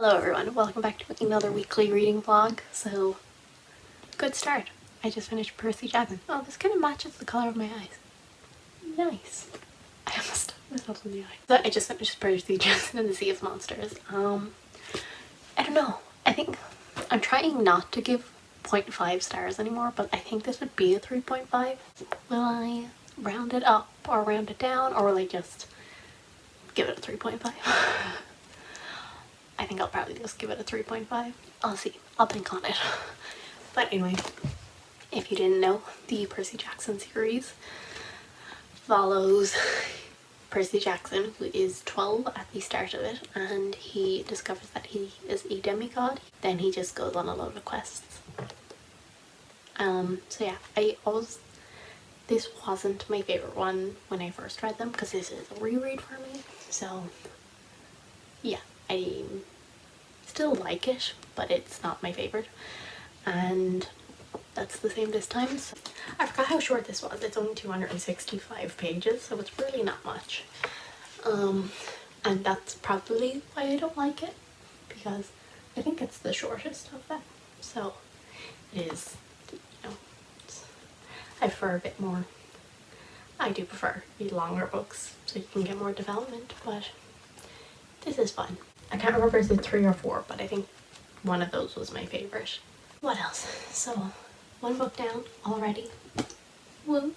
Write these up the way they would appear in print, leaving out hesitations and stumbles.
Hello everyone, welcome back to another weekly reading vlog. So, good start. I just finished Percy Jackson. Oh, this kind of matches the colour of my eyes. Nice. I almost stabbed myself in the eye. So I just finished Percy Jackson and the Sea of Monsters. I don't know. I think I'm trying not to give 0.5 stars anymore, but I think this would be a 3.5. Will I round it up or round it down, or will I just give it a 3.5? I think I'll probably just give it a 3.5. I'll see. I'll think on it. But anyway, if you didn't know, the Percy Jackson series follows Percy Jackson, who is 12 at the start of it, and he discovers that he is a demigod. Then he just goes on a load of quests. So yeah, this wasn't my favorite one when I first read them, because this is a reread for me. So yeah, I still like it, but it's not my favorite, and that's the same this time. So I forgot how short this was. It's only 265 pages, so it's really not much, and that's probably why I don't like it, because I think it's the shortest of them. So it is, you know, I prefer a bit more. I do prefer read longer books so you can get more development, but this is fun. I can't remember if it's 3 or 4, but I think one of those was my favorite. What else? So, one book down already. Woo!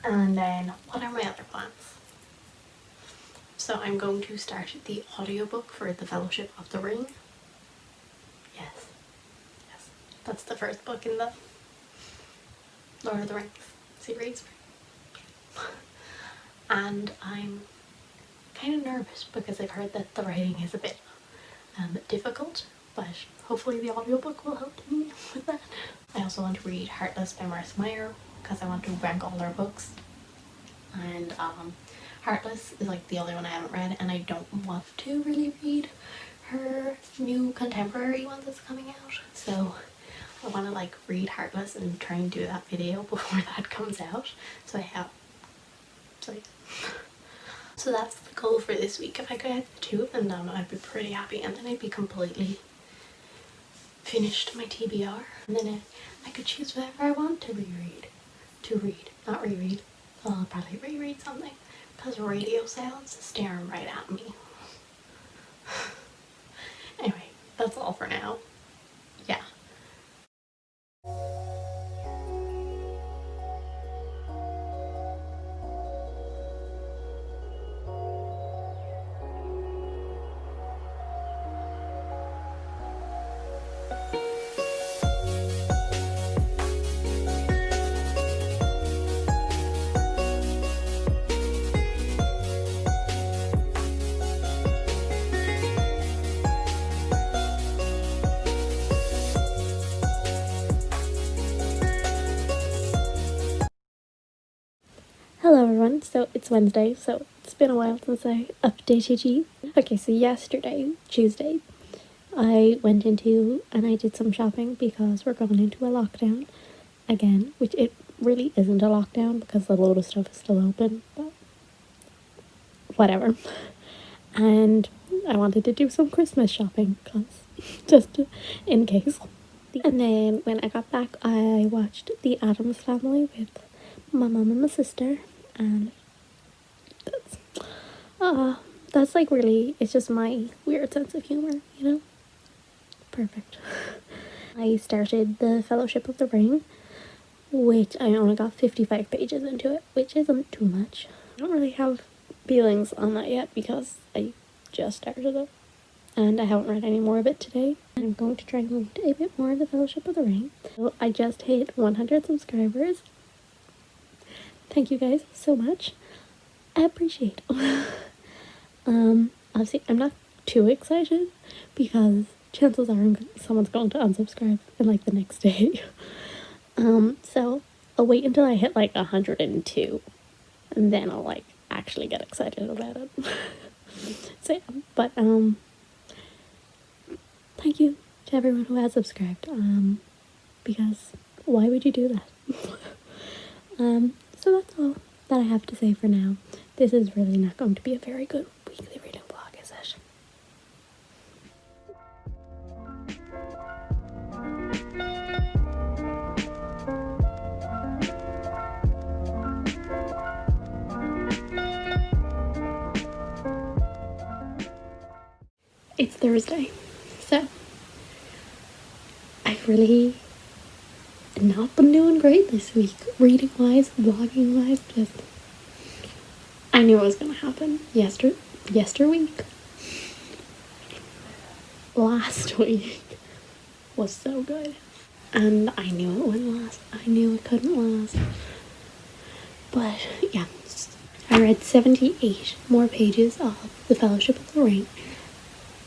And then, what are my other plans? So I'm going to start the audiobook for The Fellowship of the Ring. Yes. That's the first book in the Lord of the Rings series. And I'm kind of nervous because I've heard that the writing is a bit difficult, but hopefully the audiobook will help me with that. I also want to read Heartless by Marissa Meyer because I want to rank all her books, and Heartless is like the only one I haven't read, and I don't want to really read her new contemporary one that's coming out, so I want to like read Heartless and try and do that video before that comes out. So So that's the goal for this week. If I could get the 2 of them done, I'd be pretty happy, and then I'd be completely finished my TBR. And then I could choose whatever I want to reread. Not reread. Well, I'll probably reread something, because radio sounds staring right at me. Anyway, that's all for now. Yeah. Hello everyone, so it's Wednesday, so it's been a while since I updated you. Okay, so yesterday, Tuesday, I went into and I did some shopping because we're going into a lockdown again, which it really isn't a lockdown because a load of stuff is still open, but whatever. And I wanted to do some Christmas shopping because just in case. And then when I got back, I watched The Addams Family with my mum and my sister, and that's like really, it's just my weird sense of humor, you know? Perfect. I started The Fellowship of the Ring, which I only got 55 pages into it, which isn't too much. I don't really have feelings on that yet because I just started it, and I haven't read any more of it today. I'm going to try and read a bit more of The Fellowship of the Ring. So I just hit 100 subscribers. Thank you guys so much. I appreciate it. Obviously I'm not too excited because chances are someone's going to unsubscribe in like the next day. So I'll wait until I hit like 102 and then I'll like actually get excited about it. So yeah, but thank you to everyone who has subscribed, because why would you do that? So that's all that I have to say for now. This is really not going to be a very good weekly reading vlog, is it? it's Thursday, so I've really not been doing great this week, reading wise, vlogging wise. Just I knew it was gonna happen week. Last week was so good, and I knew it wouldn't last. I knew it couldn't last. But yeah, I read 78 more pages of The Fellowship of the Ring.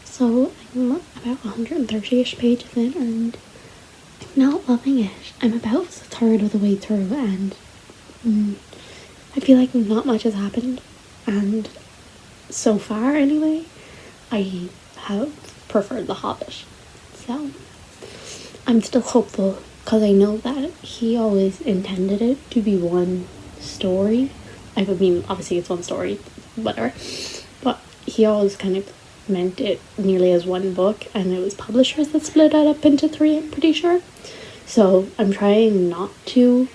So I'm about 130-ish pages in, and I'm not loving it. I'm about a third of the way through, and I feel like not much has happened. And so far, anyway, I have preferred The Hobbit. So I'm still hopeful, because I know that he always intended it to be one story. I mean, obviously it's one story, whatever. But he always kind of meant it nearly as one book, and it was publishers that split it up into 3, I'm pretty sure. So I'm trying not to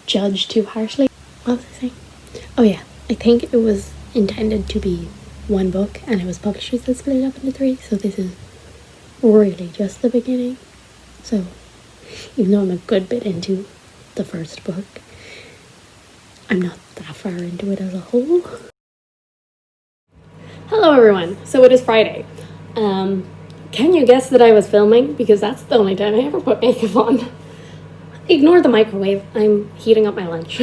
judge too harshly. What was I saying? Oh yeah, I think it was intended to be one book, and it was publishers that split it up into 3. So this is really just the beginning. So even though I'm a good bit into the first book, I'm not that far into it as a whole. Hello everyone, so it is Friday. Can you guess that I was filming? Because that's the only time I ever put makeup on. Ignore the microwave, I'm heating up my lunch.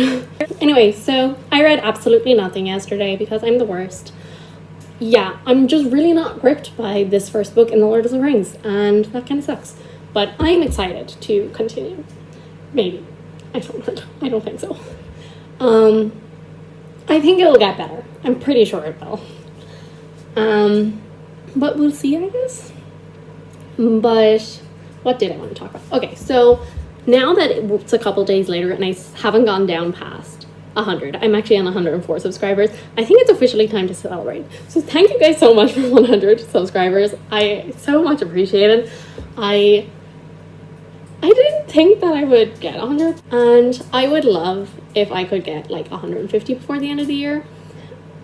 Anyway, so I read absolutely nothing yesterday because I'm the worst. Yeah, I'm just really not gripped by this first book in The Lord of the Rings, and that kind of sucks. But I'm excited to continue. Maybe. I don't think so. I think it'll get better. I'm pretty sure it will. But we'll see, I guess. But what did I want to talk about? Okay, so now that it's a couple days later and I haven't gone down past 100, I'm actually on 104 subscribers. I think it's officially time to celebrate. So thank you guys so much for 100 subscribers. I so much appreciate it. I didn't think that I would get 100, and I would love if I could get like 150 before the end of the year.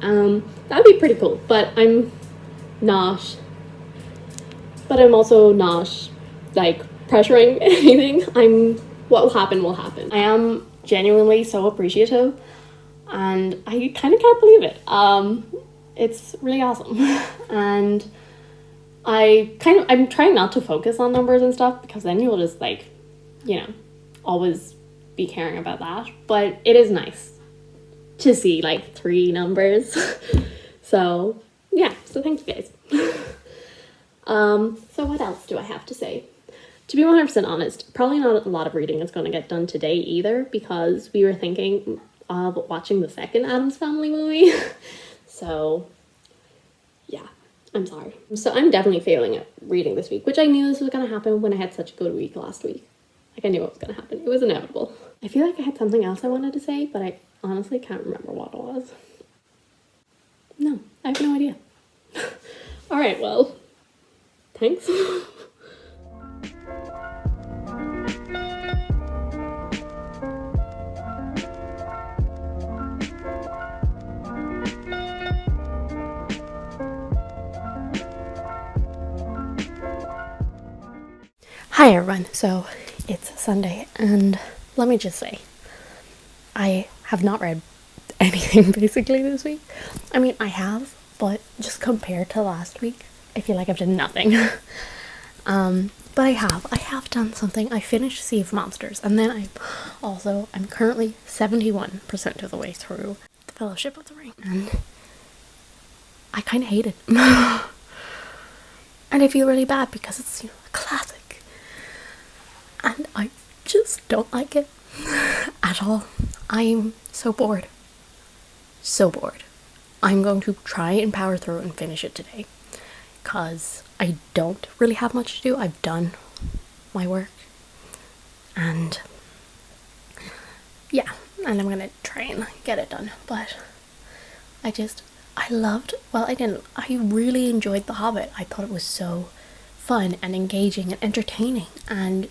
That'd be pretty cool, but I'm also not like pressuring anything. What will happen will happen. I am genuinely so appreciative, and I kind of can't believe it. It's really awesome. And I'm trying not to focus on numbers and stuff, because then you'll just always be caring about that. But it is nice to see like 3 numbers. So yeah, so thank you guys. So what else do I have to say? To be 100% honest, probably not a lot of reading is going to get done today either, because we were thinking of watching the second Addams Family movie. So yeah, I'm sorry. So I'm definitely failing at reading this week, which I knew this was going to happen when I had such a good week last week. Like, I knew it was going to happen. It was inevitable. I feel like I had something else I wanted to say, but I honestly can't remember what it was. No, I have no idea. All right, well, thanks. Hi everyone, so it's Sunday, and let me just say, I have not read anything basically this week. I mean, I have, but just compared to last week, I feel like I've done nothing. But I have done something. I finished Sea of Monsters, and then I'm currently 71% of the way through The Fellowship of the Ring, and I kind of hate it. And I feel really bad because it's, a classic. And I just don't like it at all. I'm so bored. So bored. I'm going to try and power through and finish it today, because I don't really have much to do. I've done my work, and yeah, and I'm gonna try and get it done. But I really enjoyed The Hobbit. I thought it was so fun and engaging and entertaining, and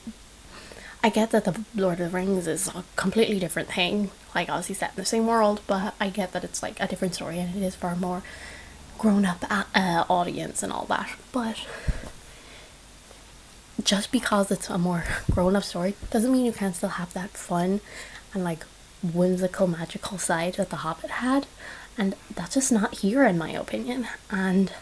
I get that The Lord of the Rings is a completely different thing, like obviously set in the same world, but I get that it's like a different story, and it is far more grown-up audience and all that, but just because it's a more grown-up story doesn't mean you can't still have that fun and like whimsical magical side that The Hobbit had, and that's just not here in my opinion. And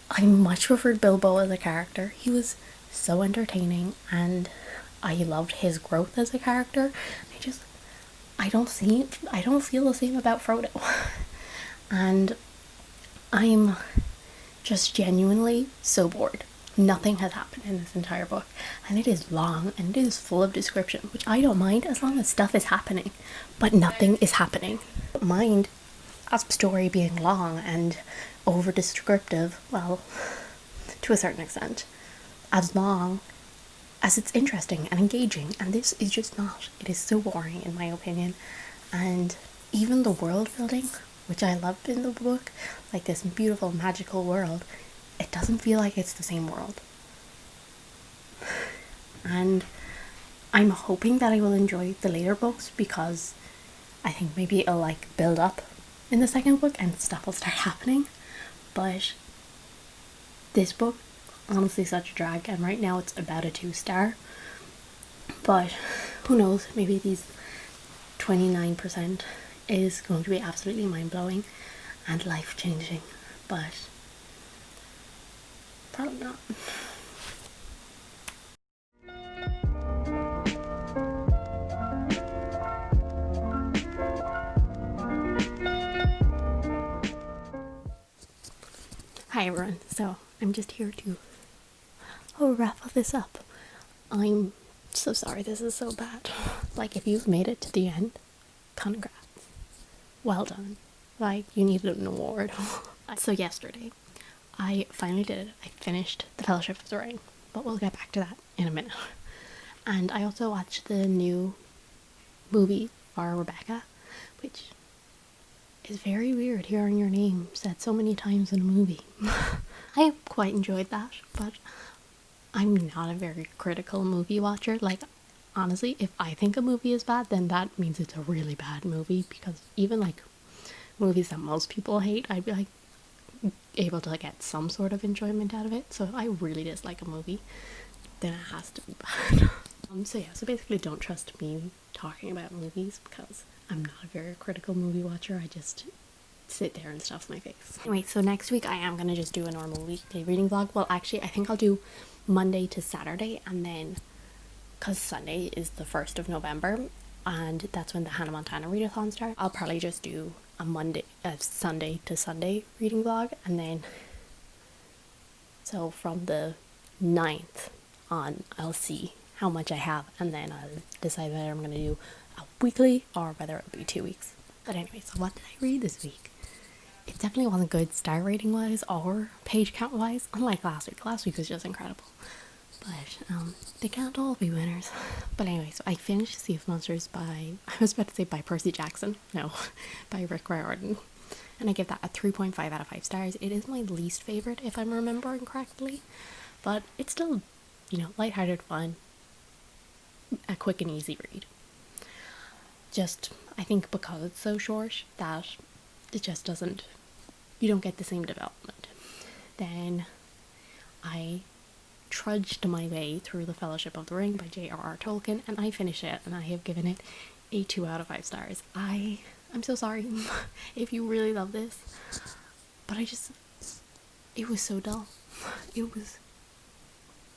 I much preferred Bilbo as a character. He was so entertaining and I loved his growth as a character. I don't feel the same about Frodo. And I'm just genuinely so bored. Nothing has happened in this entire book, and it is long and it is full of description, which I don't mind as long as stuff is happening, but nothing is happening. I don't mind a story being long and over descriptive, well, to a certain extent, as long as it's interesting and engaging, and this is just not. It is so boring in my opinion. And even the world building, which I loved in the book, like this beautiful magical world, it doesn't feel like it's the same world. And I'm hoping that I will enjoy the later books, because I think maybe it'll like build up in the second book and stuff will start happening. But this book, honestly, such a drag, and right now it's about a 2-star. But who knows, maybe these 29% is going to be absolutely mind-blowing and life-changing, but probably not. Hi everyone, so I'm just here to wrap this up. I'm so sorry this is so bad. Like, if you've made it to the end, congrats. Well done. Like, you needed an award. So yesterday, I finally did it. I finished The Fellowship of the Ring, but we'll get back to that in a minute. And I also watched the new movie for Rebecca, which is very weird hearing your name said so many times in a movie. I quite enjoyed that, but I'm not a very critical movie watcher. Like, honestly, if I think a movie is bad, then that means it's a really bad movie, because even like movies that most people hate, I'd be like able to get some sort of enjoyment out of it. So if I really dislike a movie, then it has to be bad. So basically don't trust me talking about movies, because I'm not a very critical movie watcher. I just sit there and stuff my face. Anyway, so next week I am gonna just do a normal weekday reading vlog. Well, actually, I think I'll do Monday to Saturday, and then because Sunday is the 1st of November and that's when the Hannah Montana readathon starts, I'll probably just do a Sunday to Sunday reading vlog, and then so from the 9th on I'll see how much I have, and then I'll decide whether I'm going to do a weekly or whether it'll be 2 weeks. But anyway, so what did I read this week? It definitely wasn't good star rating wise or page count wise, unlike last week. Last week was just incredible. But they can't all be winners. But anyway, so I finished Sea of Monsters by, I was about to say by Percy Jackson. No, by Riordan. And I give that a 3.5 out of 5 stars. It is my least favorite, if I'm remembering correctly. But it's still, lighthearted fun. A quick and easy read. Just, I think because it's so short that it just doesn't, you don't get the same development. Then I trudged my way through The Fellowship of the Ring by J.R.R. Tolkien, and I finished it, and I have given it a 2 out of 5 stars. I'm so sorry if you really love this, but it was so dull. It was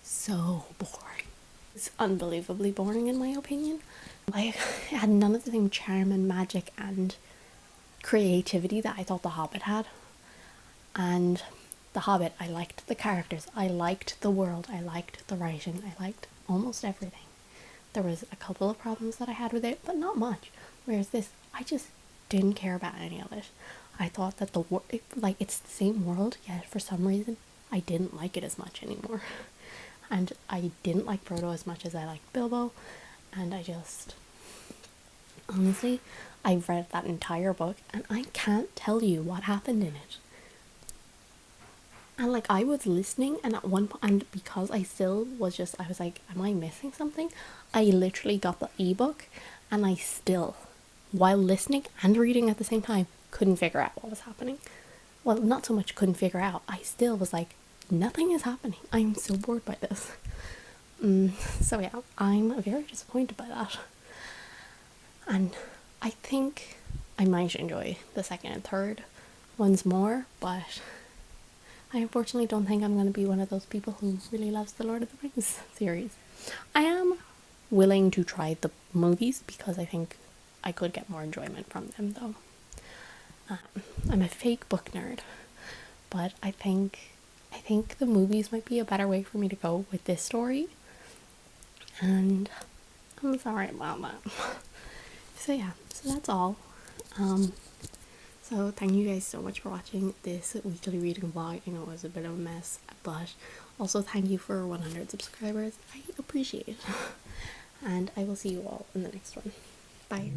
so boring. It's unbelievably boring in my opinion. It had none of the same charm and magic and creativity that I thought The Hobbit had. And The Hobbit, I liked the characters, I liked the world, I liked the writing, I liked almost everything. There was a couple of problems that I had with it, but not much. Whereas this, I just didn't care about any of it. I thought that it's the same world, yet for some reason I didn't like it as much anymore. And I didn't like Frodo as much as I liked Bilbo, and honestly, I've read that entire book and I can't tell you what happened in it. And I was listening, and at one point, and because I was like, am I missing something? I literally got the ebook, and I still, while listening and reading at the same time, couldn't figure out what was happening. well, not so much couldn't figure out, I still was like, nothing is happening. I'm so bored by this. So yeah, I'm very disappointed by that. And I think I might enjoy the second and third ones more, but I unfortunately don't think I'm going to be one of those people who really loves the Lord of the Rings series. I am willing to try the movies because I think I could get more enjoyment from them though. I'm a fake book nerd, but I think the movies might be a better way for me to go with this story, and I'm sorry about that. So yeah, so that's all. So thank you guys so much for watching this weekly reading vlog. I know it was a bit of a mess, but also thank you for 100 subscribers. I appreciate it. And I will see you all in the next one. Bye.